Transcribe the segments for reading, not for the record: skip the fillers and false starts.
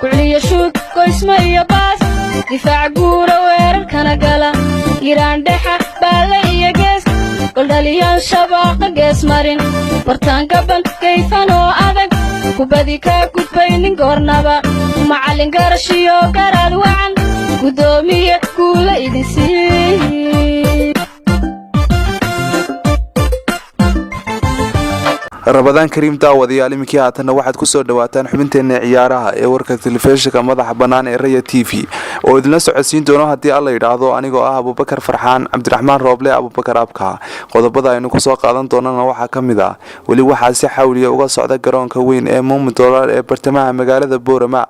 كل يشوك كويس ما يباس دفاع جورا وير كان جلا إيران دحى بالي جس كل دليل شباق جس مارين برتان قبل كيف أنا أذق كبدي كاكود بين قرنبا معلن قرشيو قرال وعن قدومي كل إدسي رمضان كريم daawadayaal iminkii haatan waxaad ku soo dhawaataan xubinteena ciyaaraha ee warka telefishinka madaxa banaan ee Raya TV oo idin la socodsiin doono hadii alla yiraahdo anigoo ah Abubakar Farxaan Cabdiraxmaan Rooble Abubakar Abka qodobada aynu ku soo qaadan doonana waxa kamid ah wali waxa si xawliya uga socda garoonka weyn ee Muumin Doolar ee bartamaha magaalada Boorama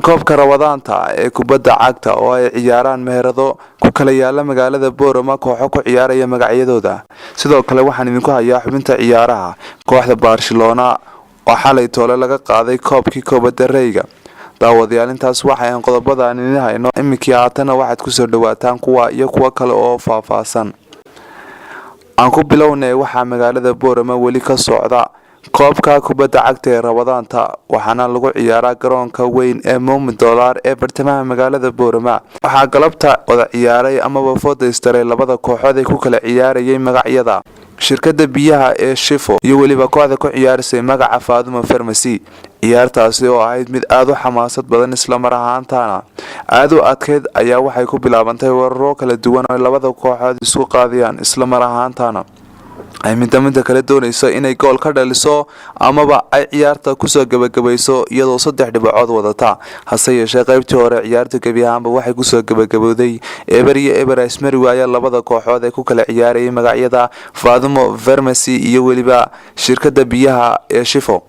koobka Ramadaanta ee kubadda cagta oo ay ciyaaraan meherado ku kala yaala magaalada Boorama kooxo ku ciyaaraya magacyadooda sidoo kale waxaan idinku hayaa xubinta ciyaaraha kooxda Barcelona oo xalay toole laga qaaday koobkii kubadda reyga daawadayaal intaas waxay aan qodobada aan idin hayno iminkii haatan waxaad ku soo dhawaataan kuwa iyo kuwa kale oo faahfaahsan aan ku bilownay waxa magaalada Boorama wali ka socda koobka kubadda cagta ee Ramadaanta waxaana lagu ciyaaraa garoonka weyn ee Muumin Doolar ee bartamaha magaalada Boorama waxa galabta wada ciyaaray ama foodeystay labada kooxood ee ku kala ciyaarayay magacyada shirkadda biyaha ee Shifo iyo waliba kooxda ku ciyaarsay magaca Faaduma Pharmacy ciyaartaasi oo ahayd mid aad u xamaasad badan isla mar ahaantaana aad u adkeyd ayaa waxay ku bilaabantay weeraro kala duwan oo labada kooxood isku qaadiyaan isla mar ahaantaana ay midda kala doonayso inay gool ka dhaliso amaba ay ciyaarta ku soo gabagabayso iyadoo 3 dhibcood wadata hase yeeshee qaybtii hore ciyaarta gabiyaanba waxay ku soo gabagabowday eber iyo eber ismari waaya labada kooxood ee ku kala ciyaarayay magacyada Faaduma Pharmacy iyo waliba shirkadda biyaha ee Shifo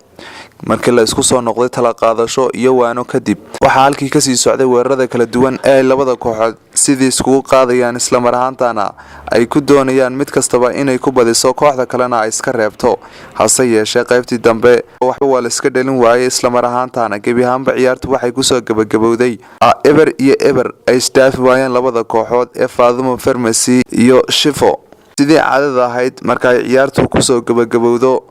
markii la isku soo noqday tala qaadasho iyo waano kadib waxa halkii ka sii socday weerarada kala duwan ee labada kooxood sidii isku qaadayaan isla mar ahaantaana ay ku doonayaan mid kastaba inay ku badiso kooxda kalena ay iska reebto hase yeeshee qaybtii dambe waxa la iska dhalin waayay isla mar ahaantaana gabiyaanba ciyaartu waxay ku soo gabagabowday eber iyo eber ay istaafi waayeen labada kooxood ee Faaduma Pharmacy iyo Shifo sidii caadada ahayd marka ay ciyaartu ku soo gabagabowdo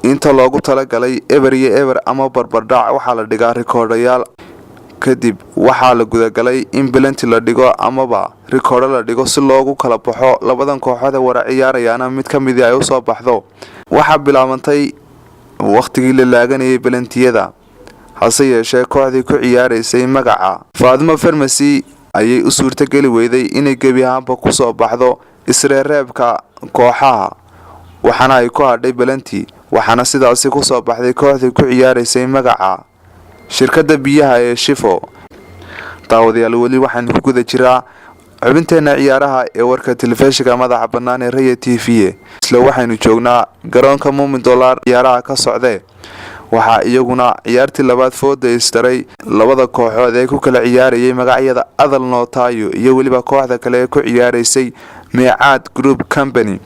inta loogu talagalay eber iyo eber ama barbardhac waxa la dhigaa rikoodhayaal kadib waxa la gudagalay in penalty la dhigo amaba rikoodho la dhigo si loogu kala baxo labadan kooxood ee wara ciyaarayaan mid kamid ah ay u soo baxdo waxa bilaabantay waqtigii la laaganayay penaltiyada hase yeeshee kooxdii ku ciyaaraysay magaca Faaduma Pharmacy ayay u suurtagali weyday inay gabiyaanba ku soo baxdo isreereebka kooxaha waxana ay ku hadhay penalty waxana sidaas ku soo baxday kooxdii ku ciyaaraysay magaca shirkadda biyaha ee Shifo daawadayaal wali waxaan ku guda jiraa xubinteena ciyaaraha ee warka telefishinka madaxa banaan ee Raya TV isla waxaynu joognaa garoonka Muumin Doolar ciyaaraha ka socday waxa iyaguna ciyaartii labaad foodeystay labada kooxood ee ku kala ciyaarayay magacyada Adal Nootayo iyo waliba kooxda kale ee ku ciyaaraysay Meecaad Group Company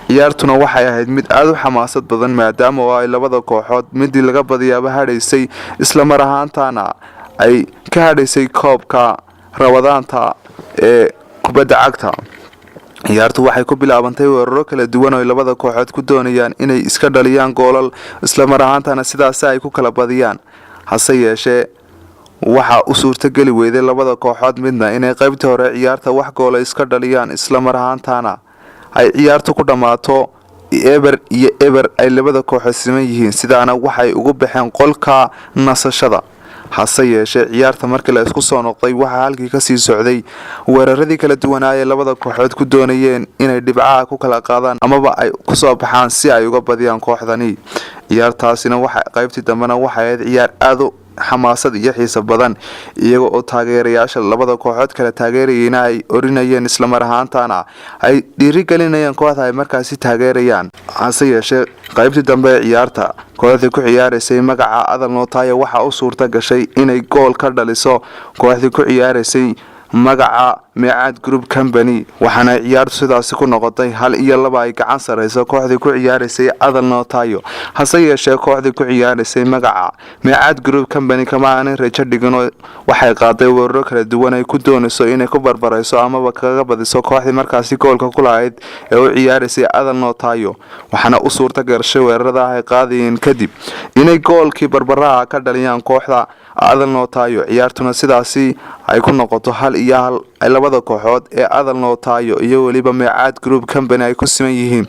ciyaartuna waxay ahayd mid aad u xamaasad badan maadaama ay labada kooxood mid laga badiyaaba hadhaysay isla mar ahaantaana ay ka hadhaysay koobka Ramadaanta ee kubadda cagta ciyaartu waxay ku bilaabantay weeraro kala duwan oo labada kooxood ku doonayaan inay iska dhaliyaan goolal isla mar ahaantaana sidaas ay ku kala badiyaan hase yeeshee waxa u suurtagali weyday labada kooxood midna inay qaybtii hore ciyaarta wax gool iska dhaliyaan isla mar ahaantaana ay ciyaartu ku dhamaato eber iyo eber ay labada kooxood siman yihiin sidaana waxay ugu baxeen qolka nasashada hase yeeshee ciyaarta markii la isku soo noqday waxa halkii ka sii socday weeraradii kala duwanaayay labada kooxood ku doonayeen inay dhibcaha ku kala qaadaan amaba ay ku soo baxaan si ay uga badiyaan kooxdani ciyaartaasina waxa qaybtii dambena waxay ahayd ciyaar aad u xamaasad iyo xiiso badan iyaga oo taageerayaasha labada kooxood kala taageerayeen ay orinayeen isla mar ahaantaana ay dhiirigelinayeen kooxda ay markaasi taageerayaan hase yeeshee qaybtii dambe ciyaarta kooxdii ku ciyaaraysay magaca Adal Nootayo waxa u suurta gashay inay gool ka dhaliso kooxdii ku ciyaaraysay magaca Meecaad Group Company waxaana ciyaartu sidaasi ku noqotay 1-2 ay gacan sareyso kooxdii ku ciyaaraysay Adal Nootayo hase yeeshee kooxdii ku ciyaaraysay magaca Meecaad Group Company kama aanay rajo dhigin waxay qaaday weeraro kala duwan ay ku doonayso inay ku barbarayso amaba kaga badiso kooxdii markaasi goolka ku lahayd ee u ciyaaraysay Adal Nootayo waxaana u suurta gashay weerarada ay qaadeen kadib inay goolkii barbaraha ka dhaliyaan kooxda Adal Nootayo ciyaartuna sidaasi ay ku noqoto 1-1 ay labada kooxood ee Adal Nootayo iyo waliba Meecaad Group Company ay ku siman yihiin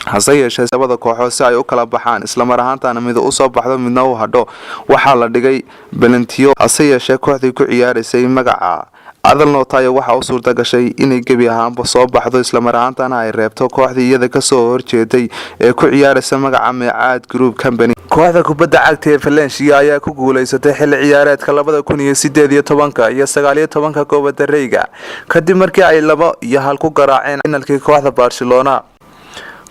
hase yeeshee labada kooxood si ay u kala baxaan isla mar ahaantaana mid u soo baxdo midna u hadho waxaa la dhigay balentiyo hase yeeshee kooxdii ku ciyaaraysay magaca Adal Nootayo waxa uu suurta gashay inay gabi ahaanba soo baxdo isla mar ahaantaana ay reebto kooxdii iyada ka soo horjeeday ee ku ciyaaraysa magaca Meecaad Group Company kooxda kubadda cagta ee Valencia ayaa ku guuleysatay xilli ciyaareedka 2018 iyo 19 Copa Reyga kadib markii ay 2-1 ku garaaceen finalkii kooxda Barcelona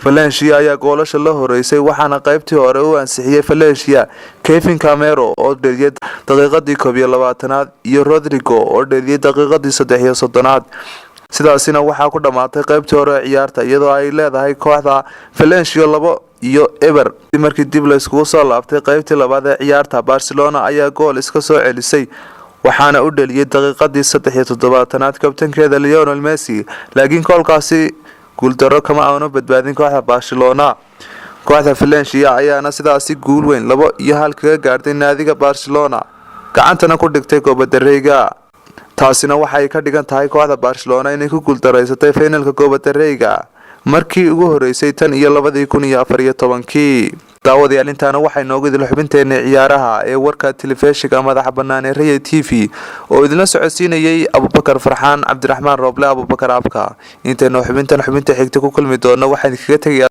Valencia ayaa goolasha la horeysay waxaana qaybtii hore u ansixiyay Valencia Kevin Camero oo dhaliyay daqiiqadii 21aad iyo Rodrigo oo dhaliyay daqiiqadii 33aad sidaasina waxaa ku dhamaatay qaybtii hore ciyaarta iyadoo ay leedahay kooxda Valencia 2-0 markii dib la isku soo laabtay qaybtii labaad ee ciyaarta Barcelona ayaa gool iska soo celisay waxaana u dhaliyay daqiiqadii 37aad kabtankeeda Lionel Messi laakiin goolkaasi guuldaro kama aanu badbaadin kooxda Barcelona kooxda Valencia ayaana sidaasi guul weyn 2-1 kaga gaartay naadiga Barcelona gacantana ku dhigtay Copa Reyga taasina waxay ka dhigan tahay kooxda Barcelona inay ku guuldareysatay finalka Copa Reyga markii ugu horeysay tan iyo 2014 daawadayaal intaana waxay noogu idil xubinteena ciyaaraha ee warka telefishinka madaxa bannaan ee Raya TV oo idin socodsiinayay Abubakar Farxaan Cabdiraxmaan Rooble Abubakar Abka inta xubinta xigta ku kulmi doona waxaan kaga tagay